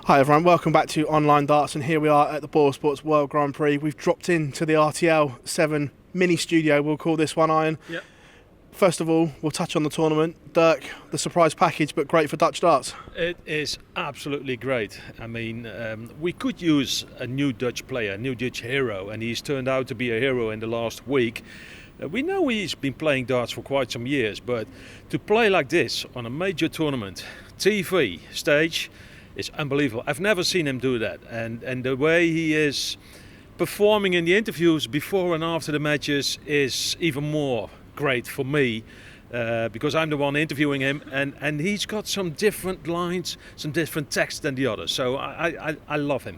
Hi everyone, welcome back to Online Darts, and here we are at the Boyle Sports World Grand Prix. We've dropped into the RTL 7 mini studio, we'll call this one, Arjan. Yep. First of all, we'll touch on the tournament. Dirk, the surprise package, but great for Dutch darts. It is absolutely great. I mean, we could use a new Dutch player, a new Dutch hero, and he's turned out to be a hero in the last week. We know he's been playing darts for quite some years, but to play like this on a major tournament, TV stage, is unbelievable. I've never seen him do that, and the way he is performing in the interviews before and after the matches is even more great for me, because I'm the one interviewing him, and he's got some different lines, some different text than the others, so I love him.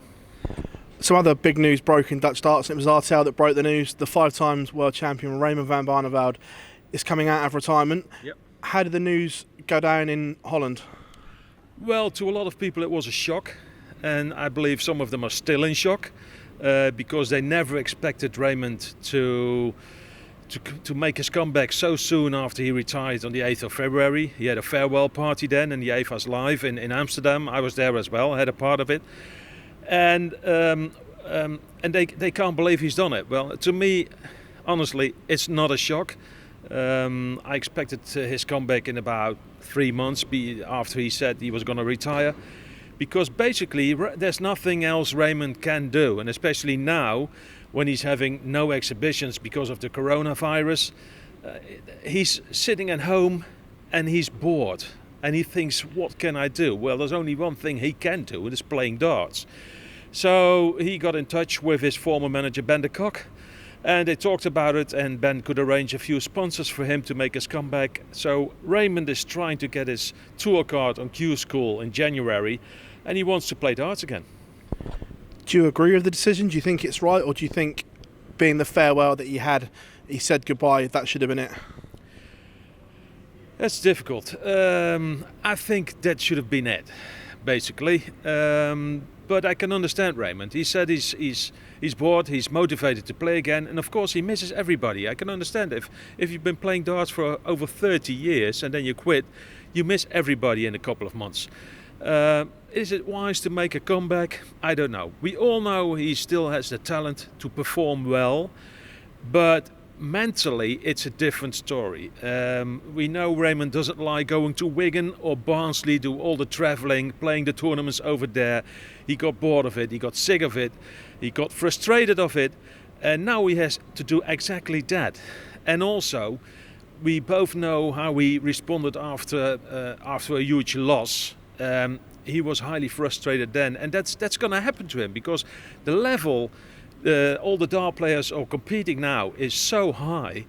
Some other big news broke in Dutch darts, and it was RTL that broke the news. The 5 times world champion Raymond van Barneveld is coming out of retirement. Yep. How did the news go down in Holland? Well, to a lot of people it was a shock, and I believe some of them are still in shock, because they never expected Raymond to make his comeback so soon after he retired on the 8th of February. He had a farewell party then in the AFAS Live in Amsterdam. I was there as well, I had a part of it. And they can't believe he's done it. Well, to me, honestly, it's not a shock. I expected his comeback in about 3 months after he said he was going to retire, because basically there's nothing else Raymond can do, and especially now when he's having no exhibitions because of the coronavirus. He's sitting at home and he's bored, and he thinks, what can I do? Well, there's only one thing he can do, and it's playing darts. So he got in touch with his former manager Ben de Kock, and they talked about it, and Ben could arrange a few sponsors for him to make his comeback. So Raymond is trying to get his tour card on Q School in January, and he wants to play darts again. Do you agree with the decision? Do you think it's right, or do you think, being the farewell that he said goodbye, that should have been it? That's difficult. I think that should have been it, basically. But I can understand Raymond. He said he's bored, he's motivated to play again, and of course he misses everybody. I can understand if you've been playing darts for over 30 years and then you quit, you miss everybody in a couple of months. Is it wise to make a comeback? I don't know. We all know he still has the talent to perform well, but mentally it's a different story. We know Raymond doesn't like going to Wigan or Barnsley, do all the travelling, playing the tournaments over there. He got bored of it, he got sick of it, he got frustrated of it, and now he has to do exactly that. And also, we both know how he responded after a huge loss. He was highly frustrated then, and that's going to happen to him, because the level all the dart players are competing now is so high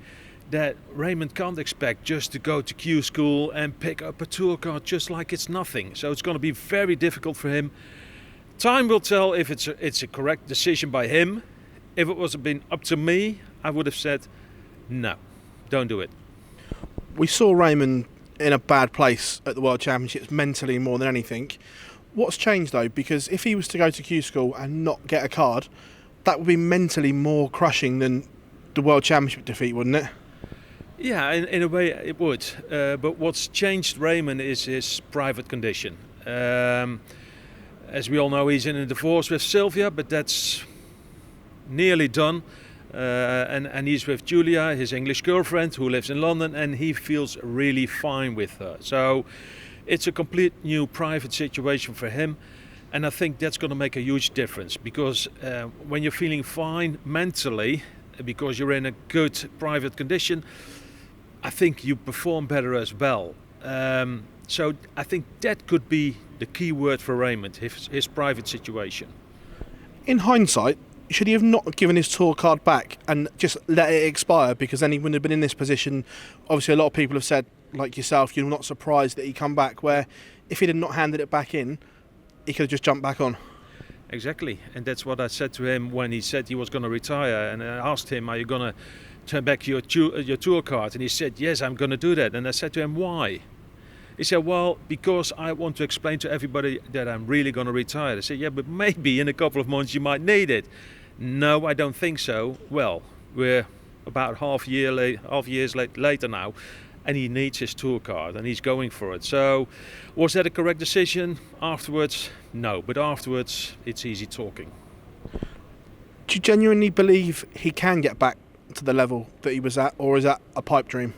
that Raymond can't expect just to go to Q School and pick up a tour card just like it's nothing. So it's going to be very difficult for him. Time will tell if it's a correct decision by him. If it was been up to me, I would have said, no, don't do it. We saw Raymond in a bad place at the World Championships, mentally more than anything. What's changed though? Because if he was to go to Q School and not get a card, that would be mentally more crushing than the World Championship defeat, wouldn't it? Yeah, in a way it would. But what's changed Raymond is his private condition. As we all know, he's in a divorce with Sylvia, but that's nearly done. And he's with Julia, his English girlfriend, who lives in London, and he feels really fine with her. So it's a complete new private situation for him. And I think that's going to make a huge difference, because when you're feeling fine mentally, because you're in a good private condition, I think you perform better as well. So I think that could be the key word for Raymond, his private situation. In hindsight, should he have not given his tour card back and just let it expire, because then he wouldn't have been in this position? Obviously, a lot of people have said, like yourself, you're not surprised that he come back, where if he'd have not handed it back in, he could have just jumped back on. Exactly, and that's what I said to him when he said he was going to retire, and I asked him, are you going to turn back your tour card? And he said, yes, I'm going to do that. And I said to him, why? He said, well, because I want to explain to everybody that I'm really going to retire. I said, yeah, but maybe in a couple of months you might need it. No, I don't think so. Well, we're about half years later now, and he needs his tour card, and he's going for it. So, was that a correct decision? Afterwards, no. But afterwards, it's easy talking. Do you genuinely believe he can get back to the level that he was at, or is that a pipe dream?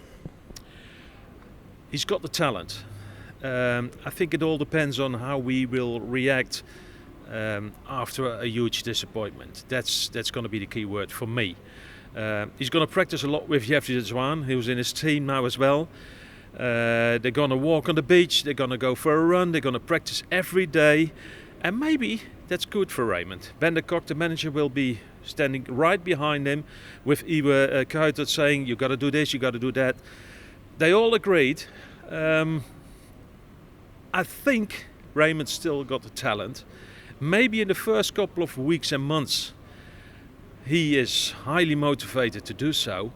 He's got the talent. I think it all depends on how we will react after a huge disappointment. That's going to be the key word for me. He's going to practice a lot with Jeffrey de Zwaan, who's in his team now as well. They're going to walk on the beach, they're going to go for a run, they're going to practice every day. And maybe that's good for Raymond. Van der Kok, the manager, will be standing right behind him with Iwe Kuijten saying, you got to do this, you got to do that. They all agreed. I think Raymond still got the talent. Maybe in the first couple of weeks and months he is highly motivated to do so.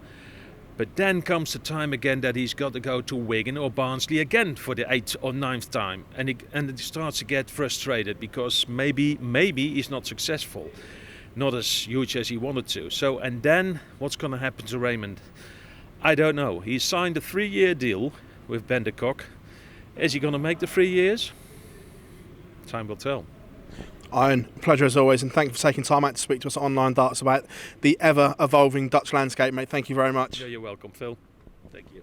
But then comes the time again that he's got to go to Wigan or Barnsley again for the 8th or 9th time. And he starts to get frustrated because maybe he's not successful. Not as huge as he wanted to. So, and then what's going to happen to Raymond? I don't know. He signed a 3-year deal with Van der Kok. Is he going to make the 3 years? Time will tell. Arjan, pleasure as always, and thank you for taking time out to speak to us at Online Darts about the ever-evolving Dutch landscape, mate. Thank you very much. Yeah, you're welcome, Phil. Thank you.